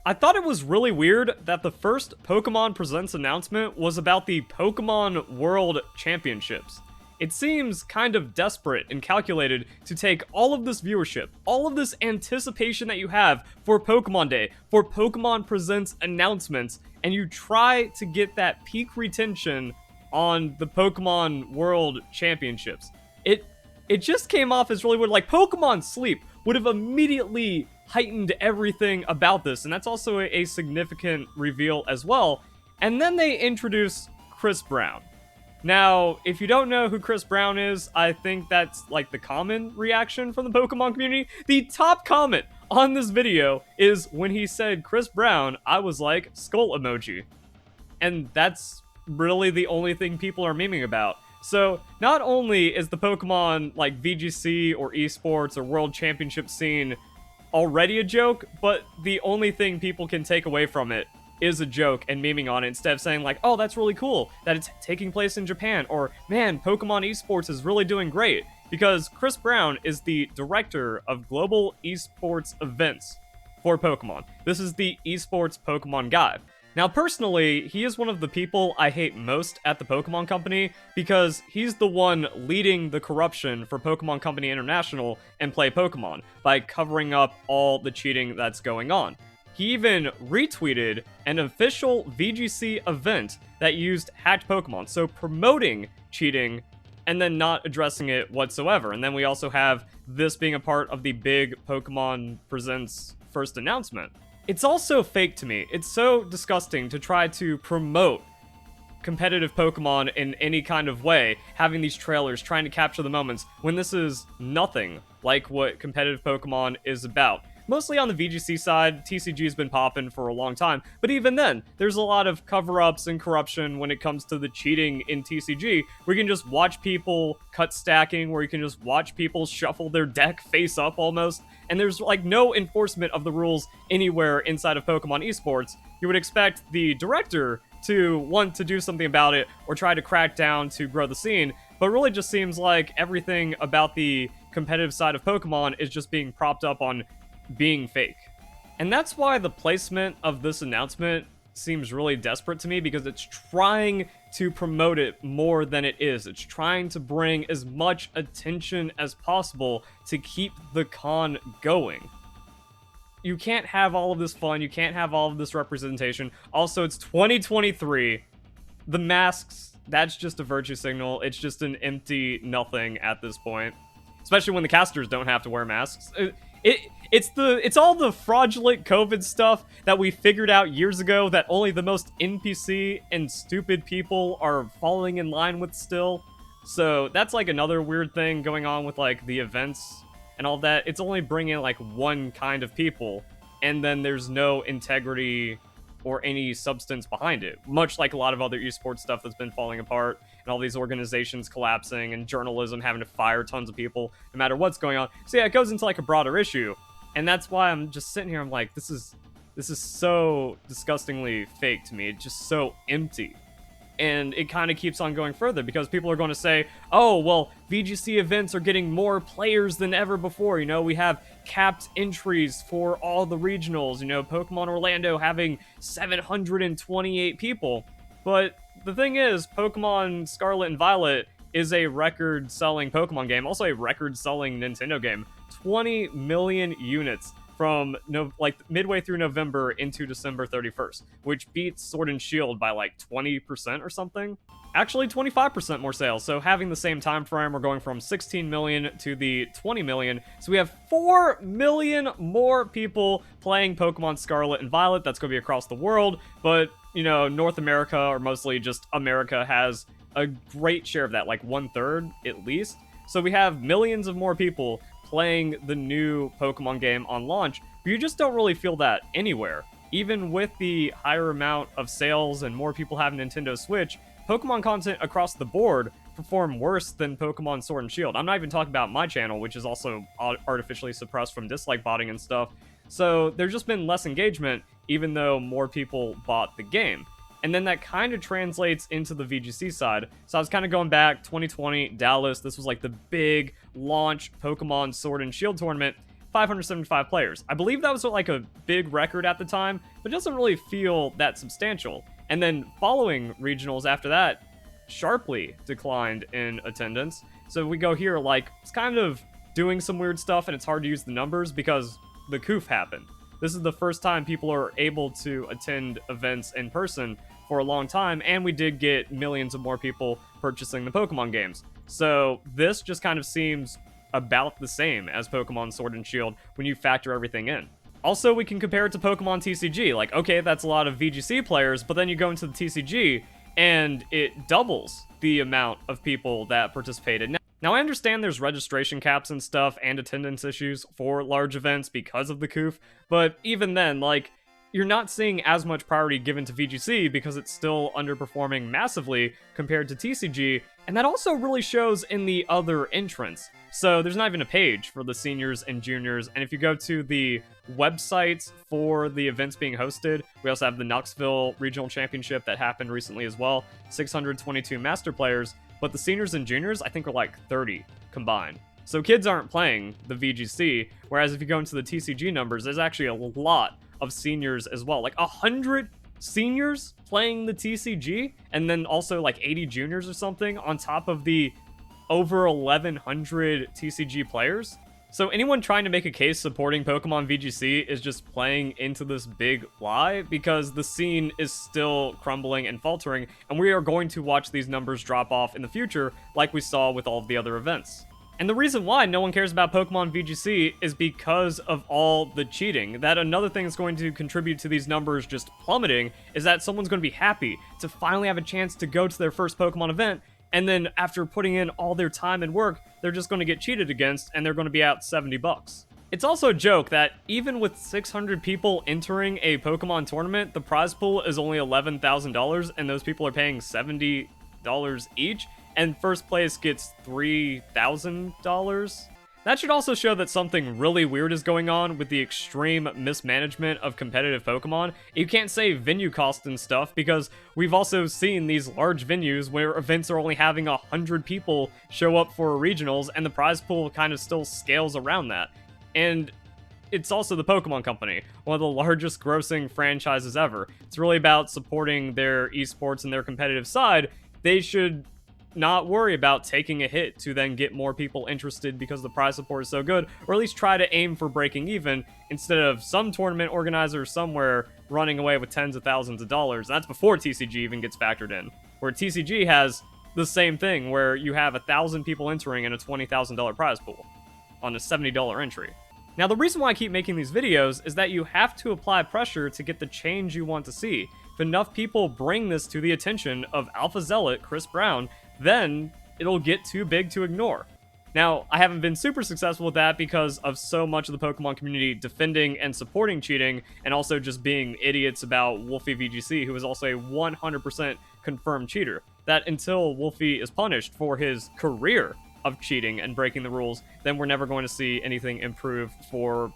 I thought it was really weird that the first Pokemon Presents announcement was about the Pokemon World Championships. It seems kind of desperate and calculated to take all of this viewership, all of this anticipation that you have for Pokemon Day, for Pokemon Presents announcements, and you try to get that peak retention on the Pokemon World Championships. It just came off as really weird. Like, Pokemon Sleep would have immediately heightened everything about this, and that's also a significant reveal as well. And then they introduce Chris Brown. Now, if you don't know who Chris Brown is, I think that's like the common reaction from the Pokemon community. The top comment on this video is when he said Chris Brown, I was like, skull emoji. And that's really the only thing people are memeing about. So, not only is the Pokemon like VGC or Esports or World Championship scene already a joke, but the only thing people can take away from it is a joke and memeing on it instead of saying like, oh, that's really cool that it's taking place in Japan, or man, Pokemon Esports is really doing great, because Chris Brown is the director of global esports events for Pokemon. This is the esports Pokemon guy. Now, personally, he is one of the people I hate most at the Pokemon Company, because he's the one leading the corruption for Pokemon Company International and Play Pokemon by covering up all the cheating that's going on. He even retweeted an official VGC event that used hacked Pokemon, so promoting cheating and then not addressing it whatsoever. And then we also have this being a part of the big Pokemon Presents first announcement. It's also fake to me. It's so disgusting to try to promote competitive Pokemon in any kind of way, having these trailers, trying to capture the moments, when this is nothing like what competitive Pokemon is about. Mostly on the VGC side, TCG's been popping for a long time, but even then, there's a lot of cover-ups and corruption when it comes to the cheating in TCG, where you can just watch people cut stacking, where you can just watch people shuffle their deck face up almost, and there's like no enforcement of the rules anywhere inside of Pokemon Esports. You would expect the director to want to do something about it, or try to crack down to grow the scene, but it really just seems like everything about the competitive side of Pokemon is just being propped up on being fake. And that's why the placement of this announcement seems really desperate to me, because it's trying to promote it more than it is. It's trying to bring as much attention as possible to keep the con going. You can't have all of this fun, you can't have all of this representation. Also, it's 2023. The masks, that's just a virtue signal. It's just an empty nothing at this point. Especially when the casters don't have to wear masks. It's all the fraudulent COVID stuff that we figured out years ago that only the most NPC and stupid people are falling in line with still. So that's like another weird thing going on with like the events and all that. It's only bringing like one kind of people, and then there's no integrity or any substance behind it. Much like a lot of other esports stuff that's been falling apart, and all these organizations collapsing, and journalism having to fire tons of people no matter what's going on. So yeah, it goes into like a broader issue, and that's why I'm just sitting here, I'm like, this is so disgustingly fake to me. It's just so empty. And it kind of keeps on going further, because people are going to say, oh, well, VGC events are getting more players than ever before. You know, we have capped entries for all the regionals. You know, Pokemon Orlando having 728 people. But the thing is, Pokemon Scarlet and Violet is a record-selling Pokemon game, also a record-selling Nintendo game. 20 million units from midway through November into December 31st, which beats Sword and Shield by like 20% or something. Actually, 25% more sales. So having the same time frame, we're going from 16 million to the 20 million. So we have 4 million more people playing Pokemon Scarlet and Violet. That's going to be across the world, but you know, North America, or mostly just America, has a great share of that, like 1/3 at least. So we have millions of more people playing the new Pokemon game on launch, but you just don't really feel that anywhere. Even with the higher amount of sales and more people have Nintendo Switch, Pokemon content across the board perform worse than Pokemon Sword and Shield. I'm not even talking about my channel, which is also artificially suppressed from dislike botting and stuff. So there's just been less engagement, even though more people bought the game. And then that kind of translates into the VGC side. So I was kind of going back, 2020, Dallas, this was like the big launch Pokemon Sword and Shield tournament. 575 players. I believe that was like a big record at the time, but it doesn't really feel that substantial. And then following regionals after that sharply declined in attendance. So we go here, like, it's kind of doing some weird stuff, and it's hard to use the numbers because the coof happened. This is the first time people are able to attend events in person for a long time, and we did get millions of more people purchasing the Pokemon games. So this just kind of seems about the same as Pokemon Sword and Shield when you factor everything in. Also, we can compare it to Pokemon TCG. Like, okay, that's a lot of VGC players, but then you go into the TCG, and it doubles the amount of people that participated. Now, I understand there's registration caps and stuff and attendance issues for large events because of the coof, but even then, like, you're not seeing as much priority given to VGC because it's still underperforming massively compared to TCG, and that also really shows in the other entrants. So there's not even a page for the seniors and juniors, and if you go to the websites for the events being hosted, we also have the Knoxville Regional Championship that happened recently as well, 622 master players, but the seniors and juniors, I think, are like 30 combined. So kids aren't playing the VGC, whereas if you go into the TCG numbers, there's actually a lot of seniors as well. Like 100 seniors playing the TCG, and then also like 80 juniors or something on top of the over 1,100 TCG players. So anyone trying to make a case supporting Pokemon VGC is just playing into this big lie, because the scene is still crumbling and faltering, and we are going to watch these numbers drop off in the future like we saw with all of the other events. And the reason why no one cares about Pokemon VGC is because of all the cheating. That another thing that's going to contribute to these numbers just plummeting is that someone's going to be happy to finally have a chance to go to their first Pokemon event, and then after putting in all their time and work, they're just going to get cheated against, and they're going to be out $70. It's also a joke that even with 600 people entering a Pokemon tournament, the prize pool is only $11,000, and those people are paying $70 each, and first place gets $3,000. That should also show that something really weird is going on with the extreme mismanagement of competitive Pokemon. You can't say venue cost and stuff, because we've also seen these large venues where events are only having 100 people show up for regionals, and the prize pool kind of still scales around that. And it's also the Pokemon Company, one of the largest grossing franchises ever. It's really about supporting their esports and their competitive side. They should not worry about taking a hit to then get more people interested because the prize support is so good, or at least try to aim for breaking even instead of some tournament organizer somewhere running away with tens of thousands of dollars. That's before TCG even gets factored in, where TCG has the same thing where you have 1,000 people entering in a $20,000 prize pool on a $70 entry. Now, the reason why I keep making these videos is that you have to apply pressure to get the change you want to see. If enough people bring this to the attention of Alpha Zealot, Chris Brown, then it'll get too big to ignore. Now, I haven't been super successful with that because of so much of the Pokemon community defending and supporting cheating, and also just being idiots about Wolfey VGC, who is also a 100% confirmed cheater. That until Wolfey is punished for his career of cheating and breaking the rules, then we're never going to see anything improve for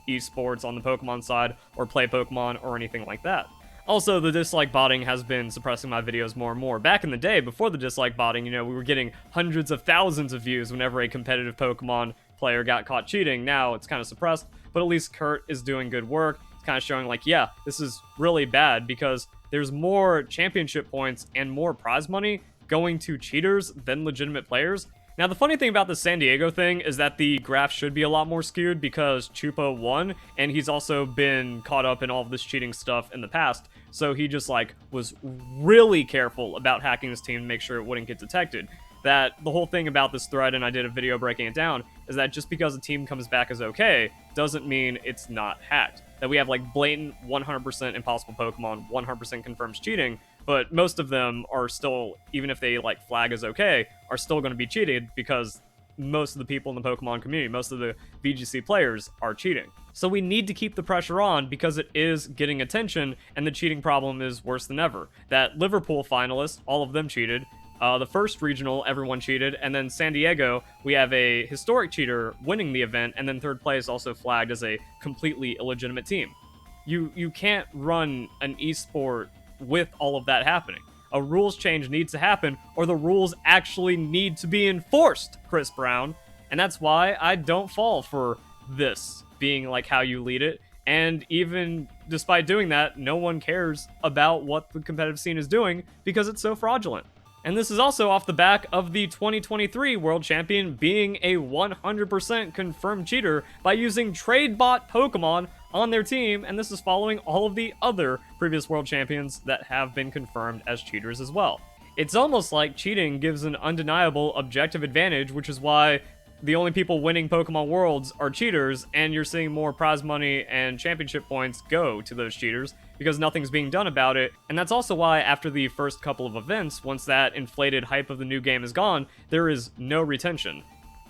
esports on the Pokemon side, or play Pokemon, or anything like that. Also, the dislike botting has been suppressing my videos more and more. Back in the day, before the dislike botting, we were getting hundreds of thousands of views whenever a competitive Pokemon player got caught cheating. Now it's kind of suppressed, but at least Kurt is doing good work. It's kind of showing like, yeah, this is really bad because there's more championship points and more prize money going to cheaters than legitimate players. Now, the funny thing about the San Diego thing is that the graph should be a lot more skewed because Chupa won, and he's also been caught up in all of this cheating stuff in the past, so he just, was really careful about hacking his team to make sure it wouldn't get detected. That the whole thing about this thread, and I did a video breaking it down, is that just because a team comes back as okay, doesn't mean it's not hacked. That we have, blatant 100% impossible Pokemon, 100% confirms cheating, but most of them are still, even if they flag as okay, are still going to be cheated because most of the people in the Pokemon community, most of the VGC players are cheating. So we need to keep the pressure on because it is getting attention, and the cheating problem is worse than ever. That Liverpool finalists, all of them cheated. The first regional, everyone cheated, and then San Diego, we have a historic cheater winning the event, and then third place also flagged as a completely illegitimate team. You can't run an esport with all of that happening. A rules change needs to happen, or the rules actually need to be enforced, Chris Brown. And that's why I don't fall for this being like how you lead it. And even despite doing that, no one cares about what the competitive scene is doing because it's so fraudulent. And this is also off the back of the 2023 World Champion being a 100% confirmed cheater by using trade bot Pokemon on their team, and this is following all of the other previous World Champions that have been confirmed as cheaters as well. It's almost like cheating gives an undeniable objective advantage, which is why the only people winning Pokemon Worlds are cheaters, and you're seeing more prize money and championship points go to those cheaters because nothing's being done about it. And that's also why after the first couple of events, once that inflated hype of the new game is gone, there is no retention.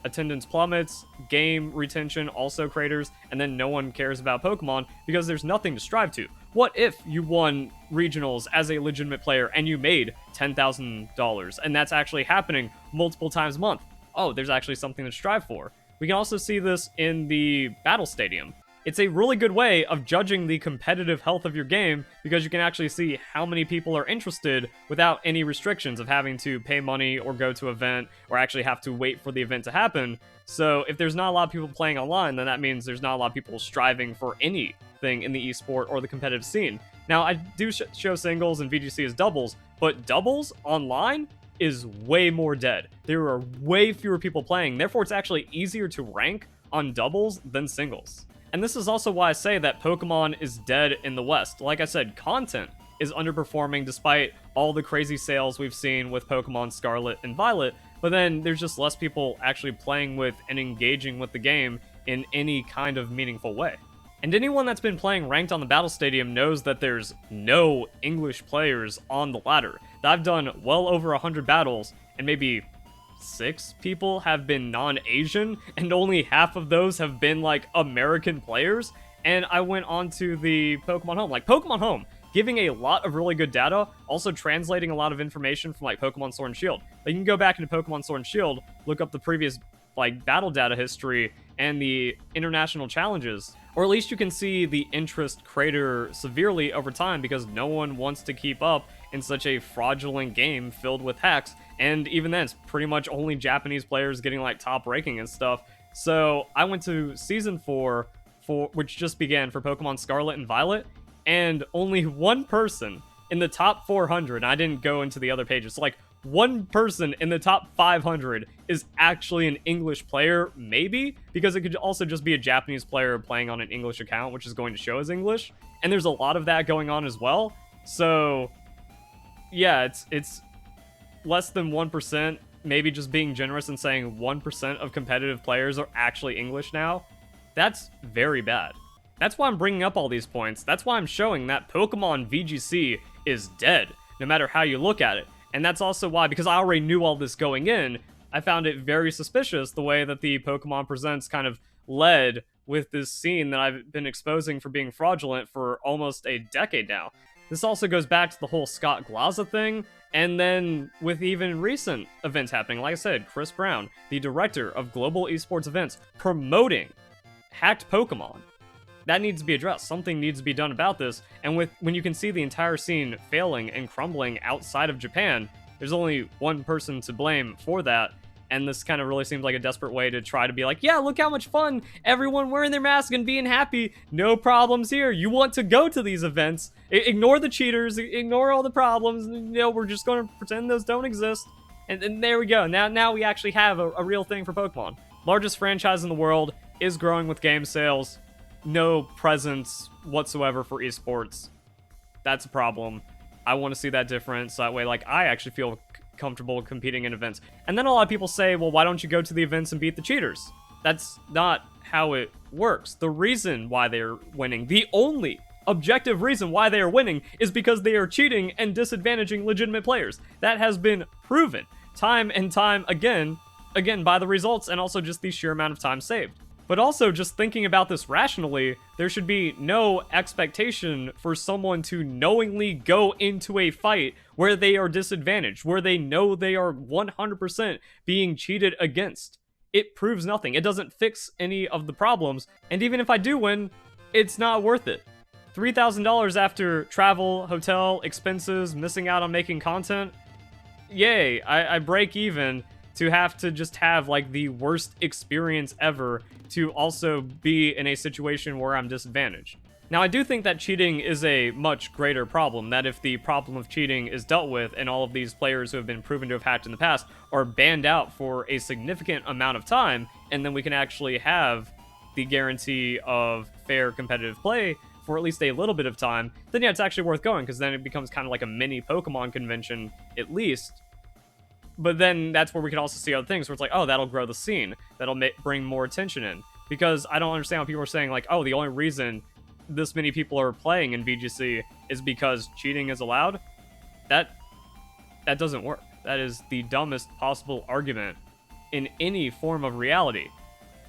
Attendance plummets, game retention also craters, and then no one cares about Pokemon because there's nothing to strive to. What if you won regionals as a legitimate player and you made $10,000 and that's actually happening multiple times a month? Oh, there's actually something to strive for. We can also see this in the Battle Stadium. It's a really good way of judging the competitive health of your game because you can actually see how many people are interested without any restrictions of having to pay money or go to an event or actually have to wait for the event to happen. So if there's not a lot of people playing online, then that means there's not a lot of people striving for anything in the esport or the competitive scene. Now, I do show singles and VGC as doubles, but doubles online is way more dead. There are way fewer people playing, therefore it's actually easier to rank on doubles than singles. And this is also why I say that Pokemon is dead in the West. Like I said, content is underperforming despite all the crazy sales we've seen with Pokemon Scarlet and Violet, but then there's just less people actually playing with and engaging with the game in any kind of meaningful way. And anyone that's been playing ranked on the Battle Stadium knows that there's no English players on the ladder. I've done well over 100 battles, and maybe 6 people have been non-Asian, and only half of those have been, like, American players. And I went on to the Pokemon Home. Like, Pokemon Home, giving a lot of really good data, also translating a lot of information from, like, Pokemon Sword and Shield. Like, you can go back into Pokemon Sword and Shield, look up the previous, like, battle data history and the international challenges, or at least you can see the interest crater severely over time because no one wants to keep up in such a fraudulent game filled with hacks, and even then it's pretty much only Japanese players getting like top ranking and stuff. So I went to season 4 which just began for Pokemon Scarlet and Violet, and only one person in the top 400, and I didn't go into the other pages, so like one person in the top 500 is actually an English player, maybe, because it could also just be a Japanese player playing on an English account, which is going to show as English, and there's a lot of that going on as well. So yeah, it's less than 1%, maybe just being generous and saying 1% of competitive players are actually English now. That's very bad. That's why I'm bringing up all these points. That's why I'm showing that Pokemon VGC is dead, no matter how you look at it. And that's also why, because I already knew all this going in, I found it very suspicious the way that the Pokemon Presents kind of led with this scene that I've been exposing for being fraudulent for almost a decade now. This also goes back to the whole Scott Glaza thing, and then with even recent events happening. Like I said, Chris Brown, the director of Global Esports Events, promoting hacked Pokemon. That needs to be addressed. Something needs to be done about this. And when you can see the entire scene failing and crumbling outside of Japan, there's only one person to blame for that. And this kind of really seems like a desperate way to try to be like, yeah, look how much fun, everyone wearing their mask and being happy, no problems here. You want to go to these events, ignore the cheaters, ignore all the problems, you know, we're just going to pretend those don't exist. And there we go. Now we actually have a real thing for Pokemon. Largest franchise in the world, is growing with game sales. No presence whatsoever for esports. That's a problem. I want to see that difference, so that way, like, I actually feel comfortable competing in events. And then a lot of people say, well, why don't you go to the events and beat the cheaters? That's not how it works. The reason why they're winning, the only objective reason why they are winning, is because they are cheating and disadvantaging legitimate players. That has been proven time and time again by the results and also just the sheer amount of time saved. But also, just thinking about this rationally, there should be no expectation for someone to knowingly go into a fight where they are disadvantaged, where they know they are 100% being cheated against. It proves nothing. It doesn't fix any of the problems. And even if I do win, it's not worth it. $3,000 after travel, hotel, expenses, missing out on making content. Yay, I break even. to have to just have like the worst experience ever to also be in a situation where I'm disadvantaged. Now, I do think that cheating is a much greater problem, that if the problem of cheating is dealt with and all of these players who have been proven to have hacked in the past are banned out for a significant amount of time, and then we can actually have the guarantee of fair competitive play for at least a little bit of time, then yeah, it's actually worth going, because then it becomes kind of like a mini Pokemon convention, at least. But then that's where we can also see other things, where it's like, oh, that'll grow the scene, that'll bring more attention in. Because I don't understand when people are saying, like, oh, the only reason this many people are playing in VGC is because cheating is allowed. That doesn't work. That is the dumbest possible argument in any form of reality.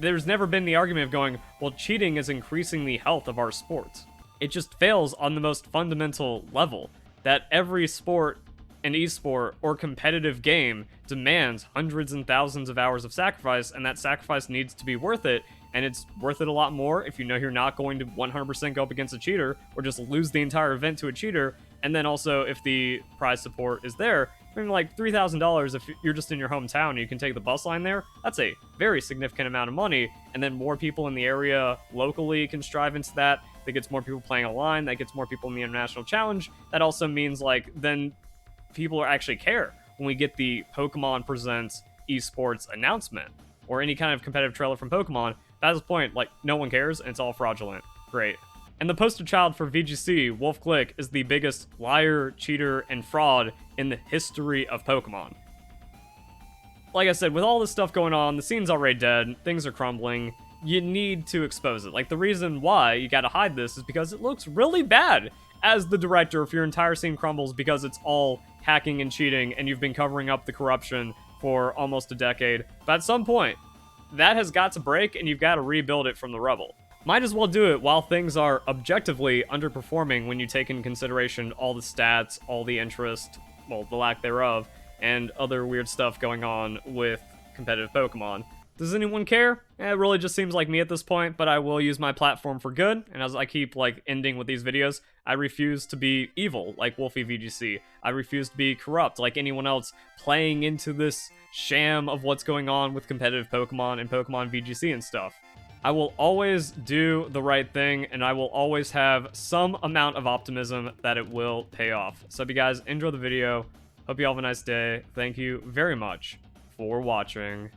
There's never been the argument of going, well, cheating is increasing the health of our sports. It just fails on the most fundamental level, that every sport, an esport, or competitive game demands hundreds and thousands of hours of sacrifice, and that sacrifice needs to be worth it, and it's worth it a lot more if you know you're not going to 100% go up against a cheater, or just lose the entire event to a cheater, and then also if the prize support is there. I mean, like, $3,000 if you're just in your hometown and you can take the bus line there, that's a very significant amount of money, and then more people in the area locally can strive into that. That gets more people playing a line, that gets more people in the international challenge. That also means, like, then people are actually care when we get the Pokemon Presents Esports announcement, or any kind of competitive trailer from Pokemon. At this point, like, no one cares, and it's all fraudulent. Great. And the poster child for VGC, Wolf Click, is the biggest liar, cheater, and fraud in the history of Pokemon. Like I said, with all this stuff going on, the scene's already dead, things are crumbling, you need to expose it. Like, the reason why you gotta hide this is because it looks really bad as the director if your entire scene crumbles because it's all hacking and cheating and you've been covering up the corruption for almost a decade. But at some point, that has got to break and you've got to rebuild it from the rubble. Might as well do it while things are objectively underperforming when you take into consideration all the stats, all the interest, well, the lack thereof, and other weird stuff going on with competitive Pokemon. Does anyone care? It really just seems like me at this point, but I will use my platform for good, and as I keep, like, ending with these videos, I refuse to be evil, like Wolfey VGC. I refuse to be corrupt, like anyone else playing into this sham of what's going on with competitive Pokemon and Pokemon VGC and stuff. I will always do the right thing, and I will always have some amount of optimism that it will pay off. So, if you guys enjoy the video, hope you all have a nice day. Thank you very much for watching.